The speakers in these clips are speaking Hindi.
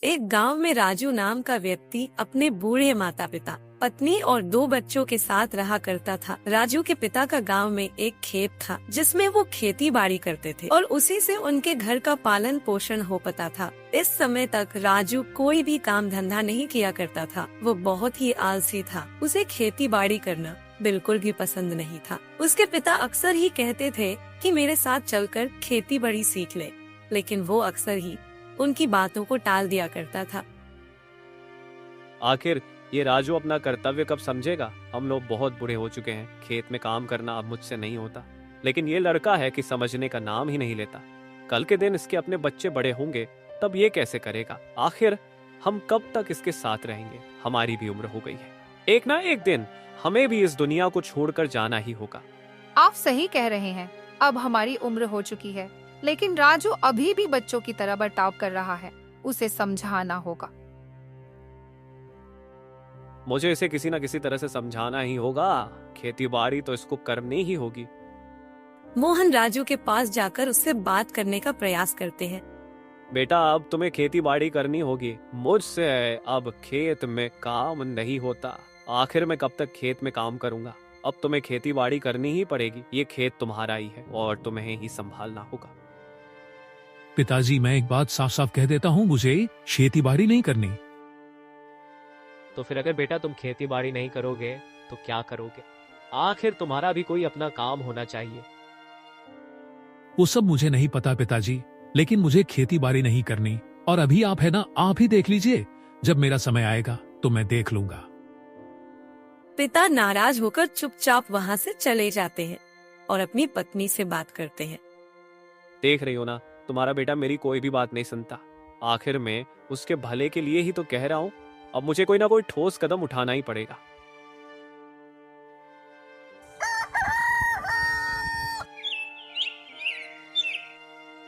एक गांव में राजू नाम का व्यक्ति अपने बूढ़े माता पिता, पत्नी और 2 बच्चों के साथ रहा करता था। राजू के पिता का गांव में एक खेत था जिसमें वो खेती बाड़ी करते थे और उसी से उनके घर का पालन पोषण हो पाता था। इस समय तक राजू कोई भी काम धंधा नहीं किया करता था। वो बहुत ही आलसी था। उसे खेती बाड़ी करना बिल्कुल भी पसंद नहीं था। उसके पिता अक्सर ही कहते थे कि मेरे साथ चलकर खेती बाड़ी सीख ले, लेकिन वो अक्सर ही उनकी बातों को टाल दिया करता था। आखिर ये राजू अपना कर्तव्य कब समझेगा? हम लोग बहुत बूढ़े हो चुके हैं, खेत में काम करना अब मुझसे नहीं होता। लेकिन ये लड़का है कि समझने का नाम ही नहीं लेता। कल के दिन इसके अपने बच्चे बड़े होंगे तब ये कैसे करेगा? आखिर हम कब तक इसके साथ रहेंगे? हमारी भी उम्र हो गई है। एक ना एक दिन हमें भी इस दुनिया को छोड़कर जाना ही होगा। आप सही कह रहे हैं, अब हमारी उम्र हो चुकी है, लेकिन राजू अभी भी बच्चों की तरह बर्ताव कर रहा है। उसे समझाना होगा। मुझे इसे किसी न किसी तरह से समझाना ही होगा। खेती बाड़ी तो इसको करनी ही होगी। मोहन राजू के पास जाकर उससे बात करने का प्रयास करते हैं। बेटा, अब तुम्हें खेती बाड़ी करनी होगी। मुझसे अब खेत में काम नहीं होता। आखिर मैं कब तक खेत में काम करूंगा? अब तुम्हें खेती बाड़ी करनी ही पड़ेगी। ये खेत तुम्हारा ही है और तुम्हें ही संभालना होगा। पिताजी, मैं एक बात साफ साफ कह देता हूँ, मुझे खेती बाड़ी नहीं करनी। तो फिर अगर बेटा तुम खेती बाड़ी नहीं करोगे तो क्या करोगे? आखिर तुम्हारा भी कोई अपना काम होना चाहिए। वो सब मुझे नहीं पता पिताजी, लेकिन मुझे खेती बाड़ी नहीं करनी। और अभी आप है ना, आप ही देख लीजिए। जब मेरा समय आएगा तो मैं देख लूंगा। पिता नाराज होकर चुपचाप वहाँ से चले जाते हैं और अपनी पत्नी से बात करते हैं। देख रही हो ना, तुम्हारा बेटा मेरी कोई भी बात नहीं सुनता। आखिर मैं उसके भले के लिए ही तो कह रहा हूँ। अब मुझे कोई ना कोई ठोस कदम उठाना ही पड़ेगा।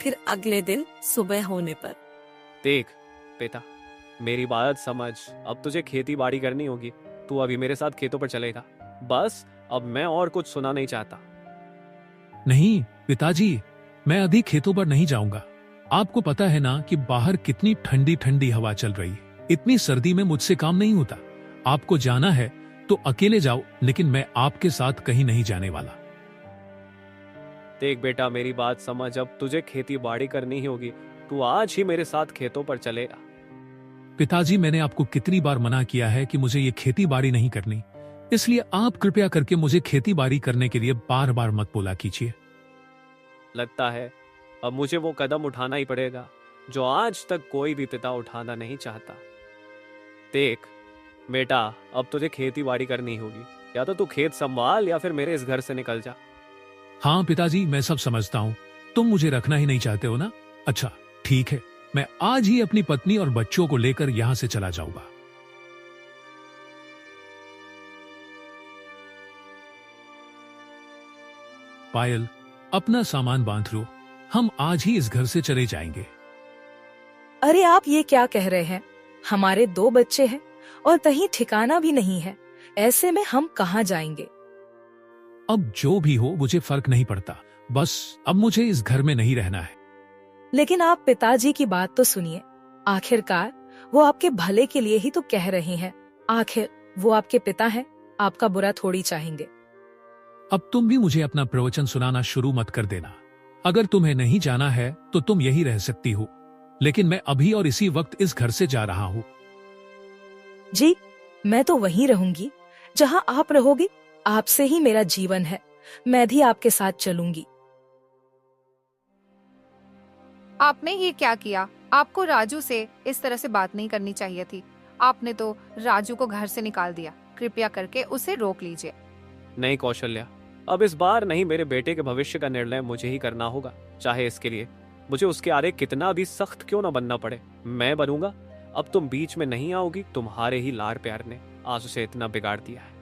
फिर अगले दिन सुबह होने पर देख बेटा, मेरी बात समझ। अब तुझे खेती बाड़ी करनी होगी। तू अभी मेरे साथ खेतों पर चलेगा। बस अब मैं और कुछ सुना नहीं चाहता। नहीं पिताजी, मैं अभी खेतों पर नहीं जाऊंगा। आपको पता है ना कि बाहर कितनी ठंडी ठंडी हवा चल रही है। इतनी सर्दी में मुझसे काम नहीं होता। आपको जाना है तो अकेले जाओ, लेकिन मैं आपके साथ कहीं नहीं जाने वाला। देख बेटा, मेरी बात समझ। अब तुझे खेती बाड़ी करनी ही होगी। तू आज ही मेरे साथ खेतों पर चलेगा। पिताजी, मैंने आपको कितनी बार मना किया है कि मुझे ये खेती बाड़ी नहीं करनी, इसलिए आप कृपया करके मुझे खेती बाड़ी करने के लिए बार बार मत बोला कीजिए। लगता है अब मुझे वो कदम उठाना ही पड़ेगा जो आज तक कोई भी पिता उठाना नहीं चाहता। देख बेटा, अब तुझे खेती बाड़ी करनी होगी। या तो तू खेत संभाल या फिर मेरे इस घर से निकल जा। हाँ पिताजी, मैं सब समझता हूँ। तुम मुझे रखना ही नहीं चाहते हो ना? अच्छा ठीक है, मैं आज ही अपनी पत्नी और बच्चों को लेकर यहाँ से चला जाऊंगा। पायल, अपना सामान बांध लो। हम आज ही इस घर से चले जाएंगे। अरे आप ये क्या कह रहे हैं? हमारे 2 बच्चे हैं और कहीं ठिकाना भी नहीं है। ऐसे में हम कहाँ जाएंगे? अब जो भी हो मुझे फर्क नहीं पड़ता। बस अब मुझे इस घर में नहीं रहना है। लेकिन आप पिताजी की बात तो सुनिए। आखिरकार वो आपके भले के लिए ही तो कह रहे हैं। आखिर वो आपके पिता हैं, आपका बुरा थोड़ी चाहेंगे। अब तुम भी मुझे अपना प्रवचन सुनाना शुरू मत कर देना। अगर तुम्हें नहीं जाना है तो तुम यही रह सकती हो, लेकिन मैं अभी और इसी वक्त इस घर से जा रहा हूँ। जी, मैं तो वहीं रहूंगी जहाँ आप रहोगे। आपसे ही मेरा जीवन है। मैं भी आपके साथ चलूंगी। आपने ये क्या किया? आपको राजू से इस तरह से बात नहीं करनी चाहिए थी। आपने तो राजू को घर से निकाल दिया। कृपया करके उसे रोक लीजिए। नहीं कौशल्या, अब इस बार नहीं, मेरे बेटे के भविष्य का निर्णय मुझे ही करना होगा। चाहे इसके लिए मुझे उसके आगे कितना भी सख्त क्यों ना बनना पड़े, मैं बनूंगा। अब तुम बीच में नहीं आओगी। तुम्हारे ही लाड़ प्यार ने आज उसे इतना बिगाड़ दिया है।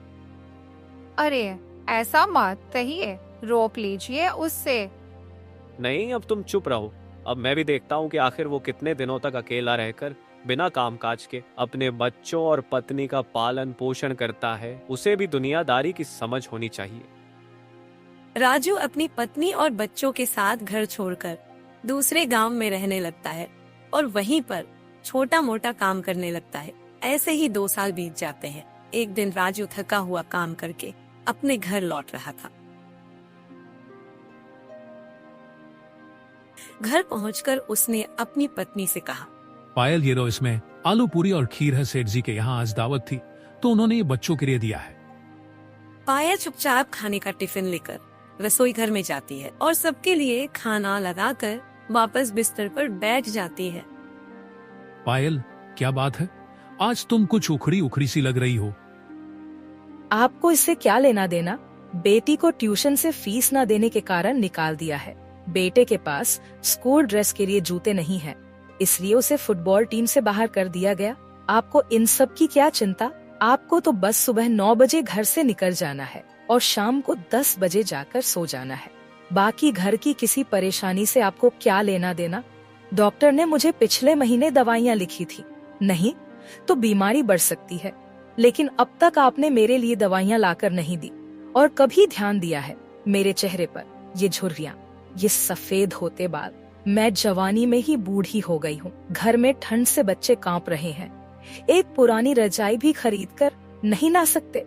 अरे ऐसा मत कहिए, रोक लीजिए उससे। नहीं, अब तुम चुप रहो। अब मैं भी देखता हूँ कि आखिर वो कितने दिनों तक अकेला रहकर बिना कामकाज के अपने बच्चों और पत्नी का पालन पोषण करता है। उसे भी दुनियादारी की समझ होनी चाहिए। राजू अपनी पत्नी और बच्चों के साथ घर छोड़कर दूसरे गांव में रहने लगता है और वहीं पर छोटा मोटा काम करने लगता है। ऐसे ही 2 साल बीत जाते हैं। एक दिन राजू थका हुआ काम करके अपने घर लौट रहा था। घर पहुंचकर उसने अपनी पत्नी से कहा, पायल ये लो, इसमें आलू पूरी और खीर है। सेठ जी के यहाँ आज दावत थी तो उन्होंने ये बच्चों के लिए दिया है। पायल चुपचाप खाने का टिफिन लेकर रसोई घर में जाती है और सबके लिए खाना लगाकर वापस बिस्तर पर बैठ जाती है। पायल, क्या बात है? आज तुम कुछ उखड़ी उखड़ी सी लग रही हो। आपको इससे क्या लेना देना? बेटी को ट्यूशन से फीस ना देने के कारण निकाल दिया है। बेटे के पास स्कूल ड्रेस के लिए जूते नहीं हैं, इसलिए उसे फुटबॉल टीम से बाहर कर दिया गया। आपको इन सब की क्या चिंता? आपको तो बस सुबह 9 बजे घर से निकल जाना है और शाम को 10 बजे जाकर सो जाना है। बाकी घर की किसी परेशानी से आपको क्या लेना देना? डॉक्टर ने मुझे पिछले महीने दवाइयाँ लिखी थी, नहीं तो बीमारी बढ़ सकती है, लेकिन अब तक आपने मेरे लिए दवाइयाँ लाकर नहीं दी और कभी ध्यान दिया है मेरे चेहरे पर ये झुर्रियाँ, ये सफेद होते बाल। मैं जवानी में ही बूढ़ी हो गई हूँ। घर में ठंड से बच्चे कांप रहे हैं। एक पुरानी रजाई भी खरीद कर नहीं ला सकते।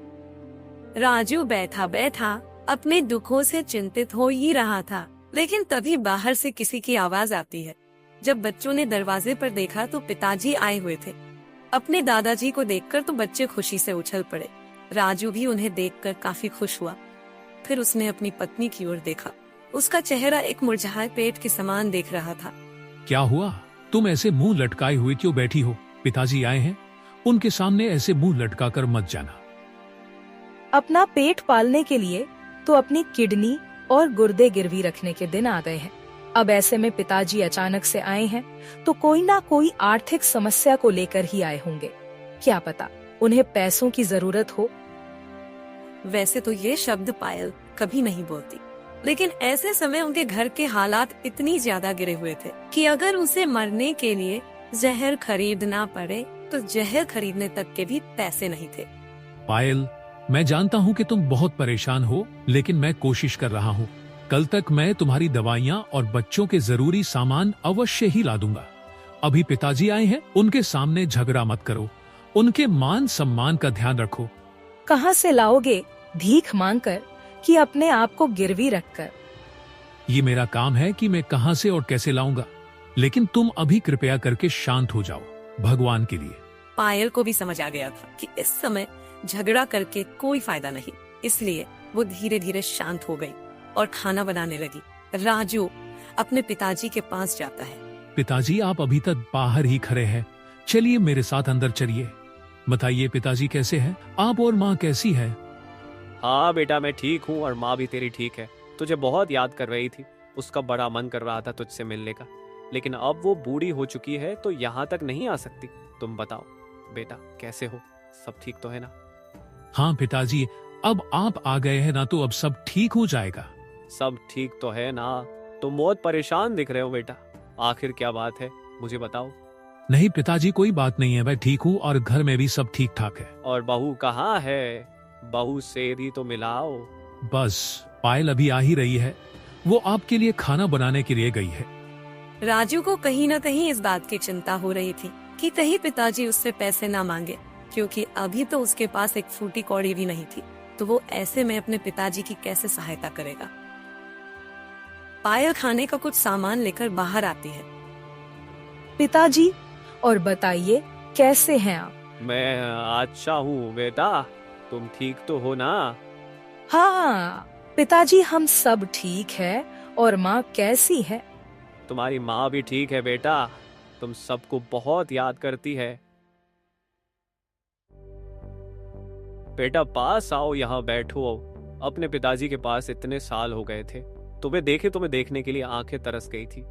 राजू बैठा बैठा अपने दुखों से चिंतित हो ही रहा था, लेकिन तभी बाहर से किसी की आवाज आती है। जब बच्चों ने दरवाजे पर देखा तो पिताजी आए हुए थे। अपने दादाजी को देखकर तो बच्चे खुशी से उछल पड़े। राजू भी उन्हें देखकर काफी खुश हुआ। फिर उसने अपनी पत्नी की ओर देखा। उसका चेहरा एक मुरझाए पेट के समान देख रहा था। क्या हुआ? तुम ऐसे मुंह लटकाए हुए क्यों बैठी हो? पिताजी आए हैं, उनके सामने ऐसे मुंह लटका कर मत जाना। अपना पेट पालने के लिए तो अपनी किडनी और गुर्दे गिरवी रखने के दिन आ गए हैं। अब ऐसे में पिताजी अचानक से आए हैं तो कोई ना कोई आर्थिक समस्या को लेकर ही आए होंगे। क्या पता उन्हें पैसों की जरूरत हो। वैसे तो ये शब्द पायल कभी नहीं बोलती, लेकिन ऐसे समय उनके घर के हालात इतनी ज्यादा गिरे हुए थे कि अगर उसे मरने के लिए जहर खरीदना पड़े तो जहर खरीदने तक के भी पैसे नहीं थे। पायल, मैं जानता हूँ कि तुम बहुत परेशान हो, लेकिन मैं कोशिश कर रहा हूँ। कल तक मैं तुम्हारी दवाइयाँ और बच्चों के जरूरी सामान अवश्य ही ला दूंगा। अभी पिताजी आए हैं, उनके सामने झगड़ा मत करो। उनके मान सम्मान का ध्यान रखो। कहाँ से लाओगे? भीख मांगकर कि अपने आप को गिरवी रखकर? ये मेरा काम है कि मैं कहाँ से और कैसे लाऊंगा, लेकिन तुम अभी कृपया करके शांत हो जाओ, भगवान के लिए। पायल को भी समझ आ गया था कि इस समय झगड़ा करके कोई फायदा नहीं, इसलिए वो धीरे धीरे शांत हो गई और खाना बनाने लगी। राजू अपने पिताजी के पास जाता है। पिताजी, आप अभी तक बाहर ही खड़े हैं, चलिए मेरे साथ अंदर चलिए। बताइए पिताजी, कैसे हैं आप और माँ कैसी है? हाँ बेटा, मैं ठीक हूँ और माँ भी तेरी ठीक है। तुझे बहुत याद कर रही थी, उसका बड़ा मन कर रहा था तुझसे मिलने का, लेकिन अब वो बूढ़ी हो चुकी है तो यहाँ तक नहीं आ सकती। तुम बताओ बेटा, कैसे हो? सब ठीक तो है ना? हाँ पिताजी, अब आप आ गए हैं ना तो अब सब ठीक हो जाएगा। सब ठीक तो है ना? तुम बहुत परेशान दिख रहे हो बेटा, आखिर क्या बात है, मुझे बताओ। नहीं पिताजी, कोई बात नहीं है, मैं ठीक हूँ और घर में भी सब ठीक ठाक है। और बहू कहाँ है? बहू से भी तो मिलाओ। बस पायल अभी आ ही रही है, वो आपके लिए खाना बनाने के लिए गई है। राजू को कहीं न कहीं इस बात की चिंता हो रही थी कि कहीं पिताजी उससे पैसे ना मांगे, क्योंकि अभी तो उसके पास एक फूटी कौड़ी भी नहीं थी, तो वो ऐसे में अपने पिताजी की कैसे सहायता करेगा। पायल खाने का कुछ सामान लेकर बाहर आती है। पिताजी, और बताइए कैसे हैं आप? मैं अच्छा हूँ बेटा, तुम ठीक तो हो ना? हाँ पिताजी, हम सब ठीक है। और माँ कैसी है? तुम्हारी माँ भी ठीक है बेटा, तुम सबको बहुत याद करती है। बेटा पास आओ, यहाँ बैठो। अपने पिताजी के पास इतने साल हो गए थे, तुम्हें देखने के लिए आंखें तरस गई थी।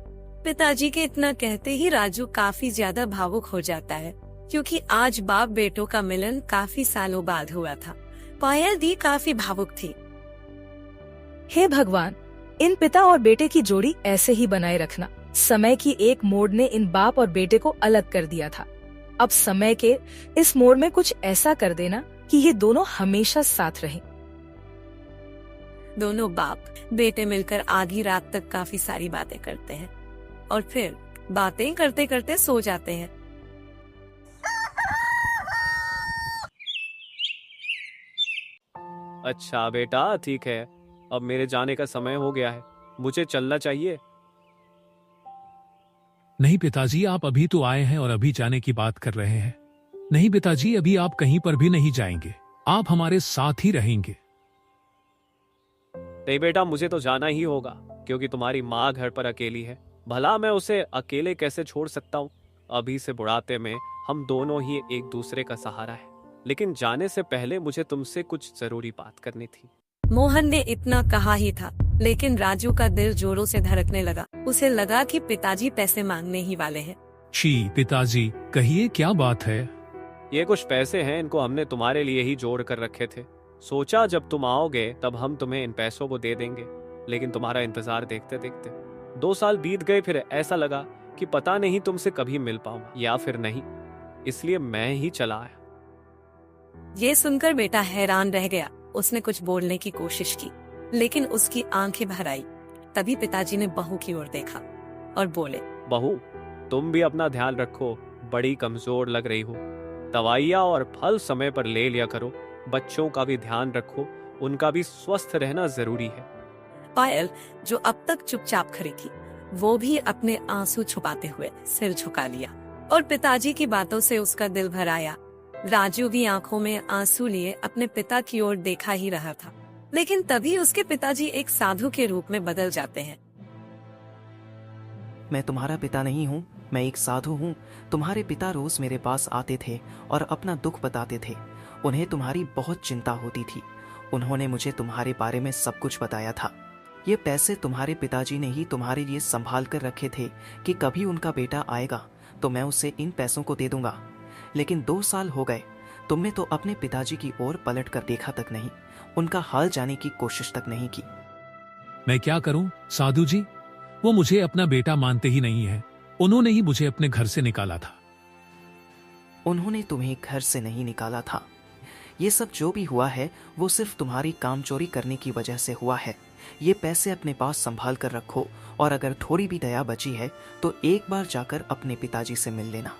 पिताजी के इतना कहते ही राजू काफी ज्यादा भावुक हो जाता है, क्योंकि आज बाप बेटों का मिलन काफी सालों बाद हुआ था। पायल भी काफी भावुक थी। हे भगवान, इन पिता और बेटे की जोड़ी ऐसे ही बनाए रखना। समय की एक मोड़ ने इन बाप और बेटे को अलग कर दिया था। अब समय के इस मोड़ में कुछ ऐसा कर देना कि ये दोनों हमेशा साथ रहें। दोनों बाप बेटे मिलकर आधी रात तक काफी सारी बातें करते हैं और फिर बातें करते करते सो जाते हैं। अच्छा बेटा, ठीक है, अब मेरे जाने का समय हो गया है, मुझे चलना चाहिए। नहीं पिताजी, आप अभी तो आए हैं और अभी जाने की बात कर रहे हैं। नहीं पिताजी, अभी आप कहीं पर भी नहीं जाएंगे, आप हमारे साथ ही रहेंगे। नहीं बेटा, मुझे तो जाना ही होगा, क्योंकि तुम्हारी माँ घर पर अकेली है। भला मैं उसे अकेले कैसे छोड़ सकता हूँ? अभी से बुढ़ाते में हम दोनों ही एक दूसरे का सहारा है। लेकिन जाने से पहले मुझे तुमसे कुछ जरूरी बात करनी थी। मोहन ने इतना कहा ही था, लेकिन राजू का दिल जोरों से धड़कने लगा। उसे लगा कि पिताजी पैसे मांगने ही वाले हैं। छी पिताजी, कहिए क्या बात है? ये कुछ पैसे हैं, इनको हमने तुम्हारे लिए ही जोड़ कर रखे थे। सोचा जब तुम आओगे तब हम तुम्हें इन पैसों को दे देंगे, लेकिन तुम्हारा इंतजार देखते देखते 2 साल बीत गए। फिर ऐसा लगा कि पता नहीं तुमसे कभी मिल पाऊंगा या फिर नहीं, इसलिए मैं ही चला आया। ये सुनकर बेटा हैरान रह गया। उसने कुछ बोलने की कोशिश की, लेकिन उसकी आंखें भर आई। तभी पिताजी ने बहू की ओर देखा और बोले, बहू, तुम भी अपना ध्यान रखो, बड़ी कमजोर लग रही हो। दवाइयाँ और फल समय पर ले लिया करो। बच्चों का भी ध्यान रखो, उनका भी स्वस्थ रहना जरूरी है। पायल, जो अब तक चुपचाप खड़ी थी, वो भी अपने आंसू छुपाते हुए सिर झुका लिया और पिताजी की बातों से उसका दिल भर आया। राजू भी आंखों में आंसू लिए अपने पिता की ओर देखा ही रहा था, लेकिन तभी उसके पिताजी एक साधु के रूप में बदल जाते हैं। मैं तुम्हारा पिता नहीं हूँ, मैं एक साधु हूँ। तुम्हारे पिता रोज मेरे पास आते थे और अपना दुख बताते थे। उन्हें तुम्हारी बहुत चिंता होती थी। उन्होंने मुझे तुम्हारे बारे में सब कुछ बताया था। ये पैसे तुम्हारे पिताजी ने ही तुम्हारे लिए संभाल कर रखे थे कि कभी उनका बेटा आएगा तो मैं उसे इन पैसों को दे दूंगा। लेकिन 2 साल हो गए, तुमने तो अपने पिताजी की ओर पलट कर देखा तक नहीं, उनका हाल जाने की कोशिश तक नहीं की। मैं क्या करूं साधु जी, वो मुझे अपना बेटा मानते ही नहीं है। उन्होंने ही मुझे अपने घर से निकाला था। उन्होंने तुम्हें घर से नहीं निकाला था। ये सब जो भी हुआ है वो सिर्फ तुम्हारी काम चोरी करने की वजह से हुआ है। ये पैसे अपने पास संभाल कर रखो, और अगर थोड़ी भी दया बची है तो एक बार जाकर अपने पिताजी से मिल लेना,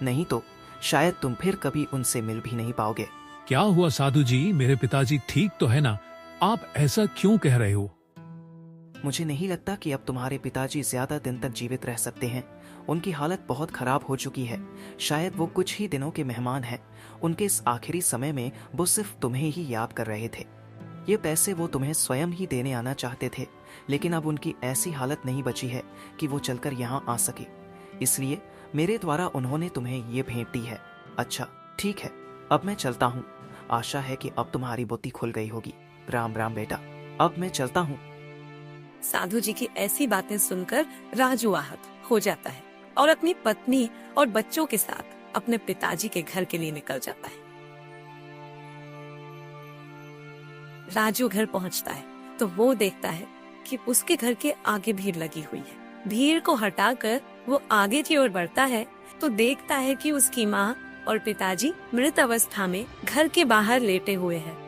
नहीं तो शायद तुम फिर कभी उनसे मिल भी नहीं पाओगे। क्या हुआ साधु जी, मेरे पिताजी ठीक तो है ना? आप ऐसा क्यों कह रहे हो? मुझे नहीं लगता कि अब तुम्हारे पिताजी ज्यादा दिन तक जीवित रह सकते हैं। उनकी हालत बहुत खराब हो चुकी है। शायद वो कुछ ही दिनों के मेहमान हैं। उनके इस आखिरी समय में वो सिर्फ तुम्हें ही याद कर रहे थे। ये पैसे वो तुम्हें स्वयं ही देने आना चाहते थे, लेकिन अब उनकी ऐसी हालत नहीं बची है कि वो चलकर यहाँ आ सके। इसलिए मेरे द्वारा उन्होंने तुम्हें ये भेंट दी है। अच्छा ठीक है, अब मैं चलता हूँ। आशा है कि अब तुम्हारी बुद्धि खुल गई होगी। राम राम बेटा, अब मैं चलता हूँ। साधु जी की ऐसी बातें सुनकर राजू आहत हो जाता है और अपनी पत्नी और बच्चों के साथ अपने पिताजी के घर के लिए निकल जाता है। राजू घर पहुंचता है तो वो देखता है कि उसके घर के आगे भीड़ लगी हुई है। भीड़ को हटाकर वो आगे की ओर बढ़ता है तो देखता है कि उसकी माँ और पिताजी मृत अवस्था में घर के बाहर लेटे हुए हैं।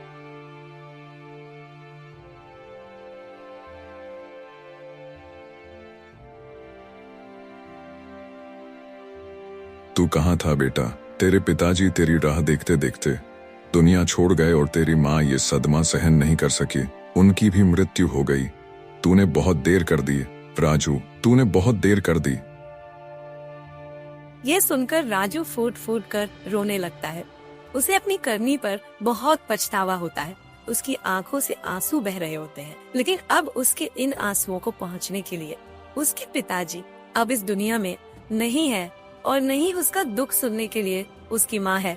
तू कहाँ था बेटा? तेरे पिताजी तेरी राह देखते देखते दुनिया छोड़ गए और तेरी माँ ये सदमा सहन नहीं कर सकी। उनकी भी मृत्यु हो गई। तूने बहुत देर कर दी राजू, तूने बहुत देर कर दी। ये सुनकर राजू फूट फूट कर रोने लगता है। उसे अपनी करनी पर बहुत पछतावा होता है। उसकी आंखों से आंसू बह रहे होते हैं, लेकिन अब उसके इन आंसुओं को पहुंचने के लिए उसके पिताजी अब इस दुनिया में नहीं है और नहीं उसका दुख सुनने के लिए उसकी माँ है।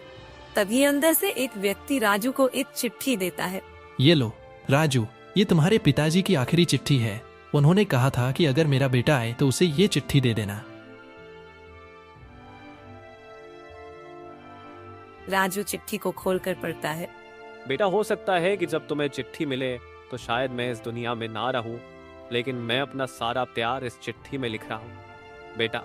तभी अंदर से एक व्यक्ति राजू को एक चिट्ठी देता है। ये लो राजू, ये तुम्हारे पिताजी की आखिरी चिट्ठी है। उन्होंने कहा था कि अगर मेरा बेटा आए तो उसे ये चिट्ठी दे देना। राजू चिट्ठी को खोलकर पढ़ता है। बेटा, हो सकता है कि जब तुम्हें चिट्ठी मिले तो शायद मैं इस दुनिया में ना रहूं, लेकिन मैं अपना सारा प्यार इस चिट्ठी में लिख रहा हूं। बेटा,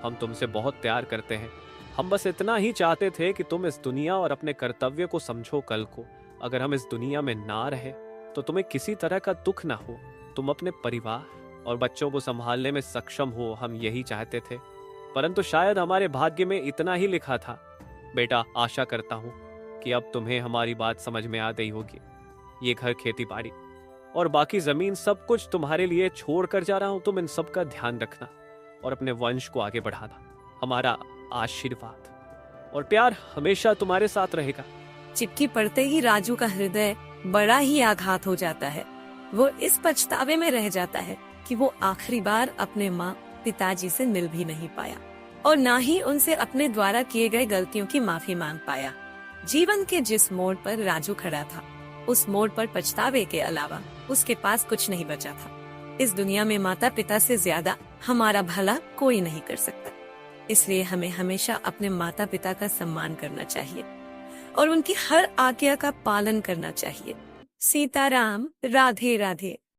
हम तुमसे बहुत प्यार करते हैं। हम बस इतना ही चाहते थे कि तुम इस दुनिया और अपने कर्तव्य को समझो। कल को अगर हम इस दुनिया में ना रहे तो तुम्हें किसी तरह का दुख ना हो। तुम अपने परिवार और बच्चों को संभालने में सक्षम हो, हम यही चाहते थे। परंतु शायद हमारे भाग्य में इतना ही लिखा था। बेटा, आशा करता हूँ कि अब तुम्हें हमारी बात समझ में आ गई होगी। ये घर, खेती बाड़ी और बाकी जमीन सब कुछ तुम्हारे लिए छोड़ कर जा रहा हूं। तुम इन सब का ध्यान रखना और अपने वंश को आगे बढ़ाना। हमारा आशीर्वाद और प्यार हमेशा तुम्हारे साथ रहेगा। चिट्ठी पढ़ते ही राजू का हृदय बड़ा ही आघात हो जाता है। वो इस पछतावे में रह जाता है कि वो आखिरी बार अपने माँ पिताजी से मिल भी नहीं पाया और ना ही उनसे अपने द्वारा किए गए गलतियों की माफी मांग पाया। जीवन के जिस मोड़ पर राजू खड़ा था, उस मोड़ पर पछतावे के अलावा उसके पास कुछ नहीं बचा था। इस दुनिया में माता पिता से ज्यादा हमारा भला कोई नहीं कर सकता। इसलिए हमें हमेशा अपने माता पिता का सम्मान करना चाहिए और उनकी हर आज्ञा का पालन करना चाहिए। सीताराम, राधे राधे।